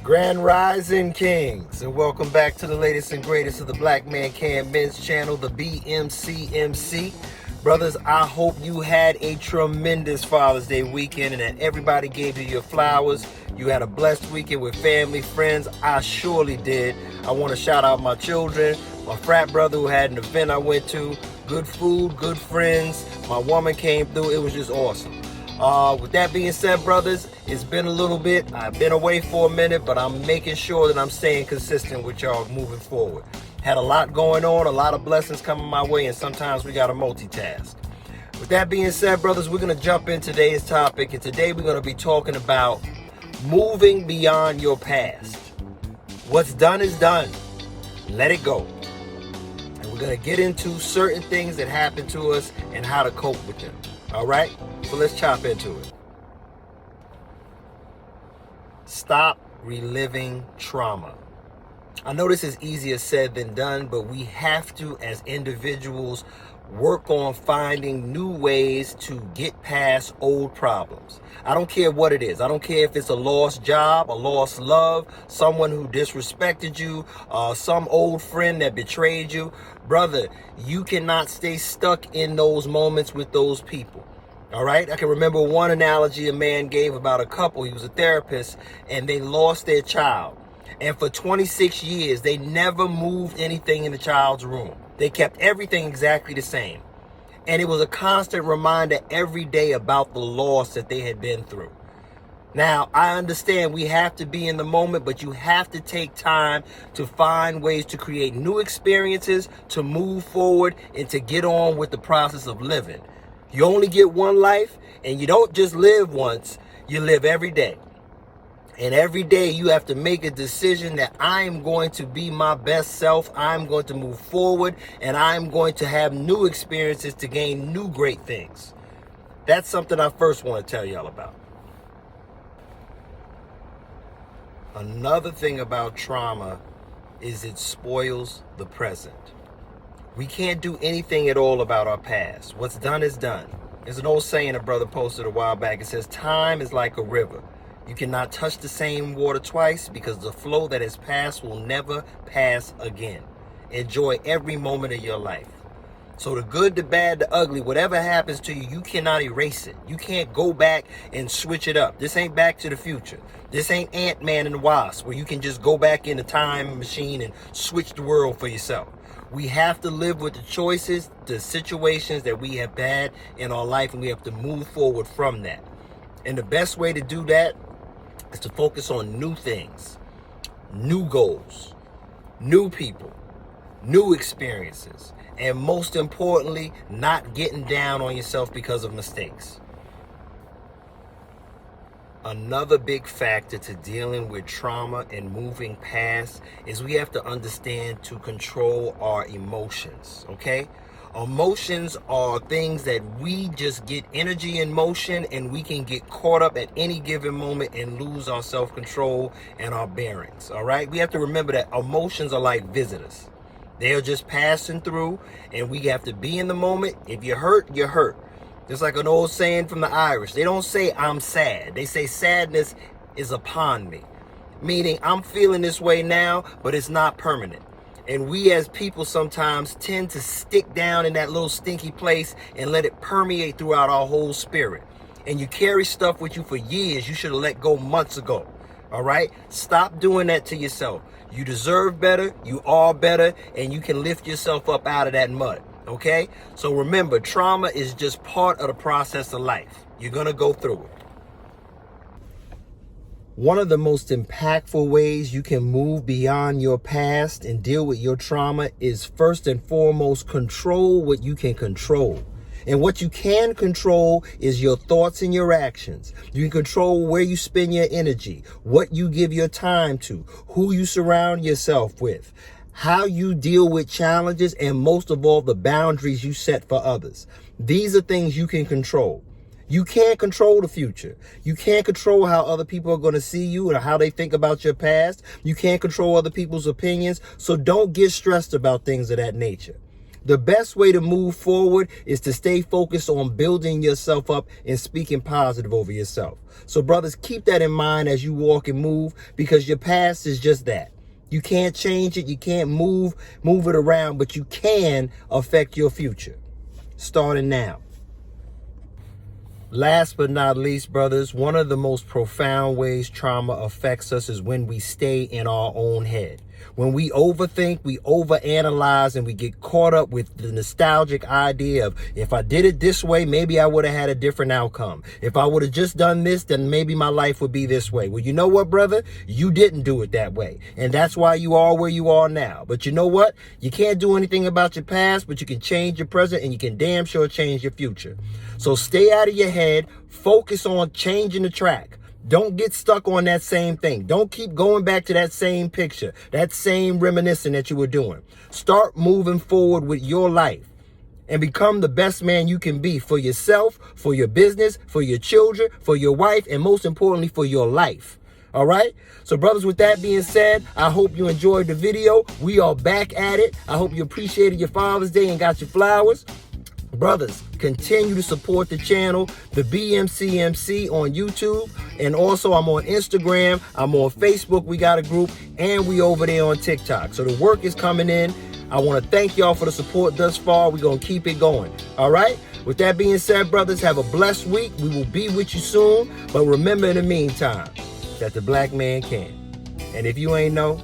Grand Rising Kings, and welcome back to the latest and greatest of the BlackManCan men's channel, the BMCMC. Brothers, I hope you had a tremendous Father's Day weekend and that everybody gave you your flowers. You had a blessed weekend with family, friends. I surely did. I want to shout out my children, my frat brother who had an event I went to, good food, good friends. My woman came through. It was just awesome. With that being said, brothers, it's been a little bit. I've been away for a minute, but I'm making sure that I'm staying consistent with y'all moving forward. Had a lot going on, a lot of blessings coming my way, and sometimes we got to multitask. With that being said, brothers, we're going to jump in today's topic, and today we're going to be talking about moving beyond your past. What's done is done. Let it go. And we're going to get into certain things that happen to us and how to cope with them. All right? So let's chop into it. Stop reliving trauma. I know this is easier said than done, but we have to, as individuals, work on finding new ways to get past old problems. I don't care what it is. I don't care if it's a lost job, a lost love, someone who disrespected you, some old friend that betrayed you. Brother, you cannot stay stuck in those moments with those people. All right. I can remember one analogy a man gave about a couple. He was a therapist and they lost their child. And for 26 years, they never moved anything in the child's room. They kept everything exactly the same. And it was a constant reminder every day about the loss that they had been through. Now, I understand we have to be in the moment, but you have to take time to find ways to create new experiences, to move forward, and to get on with the process of living. You only get one life, and you don't just live once, you live every day. And every day you have to make a decision that I'm going to be my best self, I'm going to move forward, and I'm going to have new experiences to gain new great things. That's something I first want to tell y'all about. Another thing about trauma is it spoils the present. We can't do anything at all about our past. What's done is done. There's an old saying a brother posted a while back. It says, time is like a river. You cannot touch the same water twice because the flow that has passed will never pass again. Enjoy every moment of your life. So the good, the bad, the ugly, whatever happens to you, you cannot erase it. You can't go back and switch it up. This ain't Back to the Future. This ain't Ant-Man and the Wasp where you can just go back in the time machine and switch the world for yourself. We have to live with the choices, the situations that we have had in our life, and we have to move forward from that. And the best way to do that is to focus on new things, new goals, new people, new experiences, and most importantly, not getting down on yourself because of mistakes. Another big factor to dealing with trauma and moving past is we have to understand to control our emotions, okay? Emotions are things that we just get energy in motion and we can get caught up at any given moment and lose our self-control and our bearings, all right? We have to remember that emotions are like visitors. They're just passing through and we have to be in the moment. If you're hurt, you're hurt. Just like an old saying from the Irish, they don't say I'm sad. They say sadness is upon me, meaning I'm feeling this way now, but it's not permanent. And we as people sometimes tend to stick down in that little stinky place and let it permeate throughout our whole spirit. And you carry stuff with you for years you should have let go months ago. All right? Stop doing that to yourself. You deserve better, you are better, and you can lift yourself up out of that mud. Okay? So remember, trauma is just part of the process of life. You're going to go through it. One of the most impactful ways you can move beyond your past and deal with your trauma is first and foremost, control what you can control. And what you can control is your thoughts and your actions. You can control where you spend your energy, what you give your time to, who you surround yourself with, how you deal with challenges, and most of all, the boundaries you set for others. These are things you can control. You can't control the future. You can't control how other people are going to see you or how they think about your past. You can't control other people's opinions. So don't get stressed about things of that nature. The best way to move forward is to stay focused on building yourself up and speaking positive over yourself. So brothers, keep that in mind as you walk and move, because your past is just that. You can't change it. You can't move it around, but you can affect your future, starting now. Last but not least, brothers, one of the most profound ways trauma affects us is when we stay in our own head. When we overthink, we overanalyze, and we get caught up with the nostalgic idea of, if I did it this way, maybe I would have had a different outcome. If I would have just done this, then maybe my life would be this way. Well, you know what, brother? You didn't do it that way. And that's why you are where you are now. But you know what? You can't do anything about your past, but you can change your present, and you can damn sure change your future. So stay out of your head. Focus on changing the track. Don't get stuck on that same thing. Don't keep going back to that same picture, that same reminiscing that you were doing. Start moving forward with your life and become the best man you can be for yourself, for your business, for your children, for your wife, and most importantly, for your life. All right? So brothers, with that being said, I hope you enjoyed the video. We are back at it. I hope you appreciated your Father's Day and got your flowers. Brothers, continue to support the channel, the BMCMC on YouTube, and also I'm on Instagram, I'm on Facebook, we got a group, and we over there on TikTok. So the work is coming in. I want to thank y'all for the support thus far. We're going to keep it going. All right? With that being said, brothers, have a blessed week. We will be with you soon. But remember in the meantime that the black man can. And if you ain't know,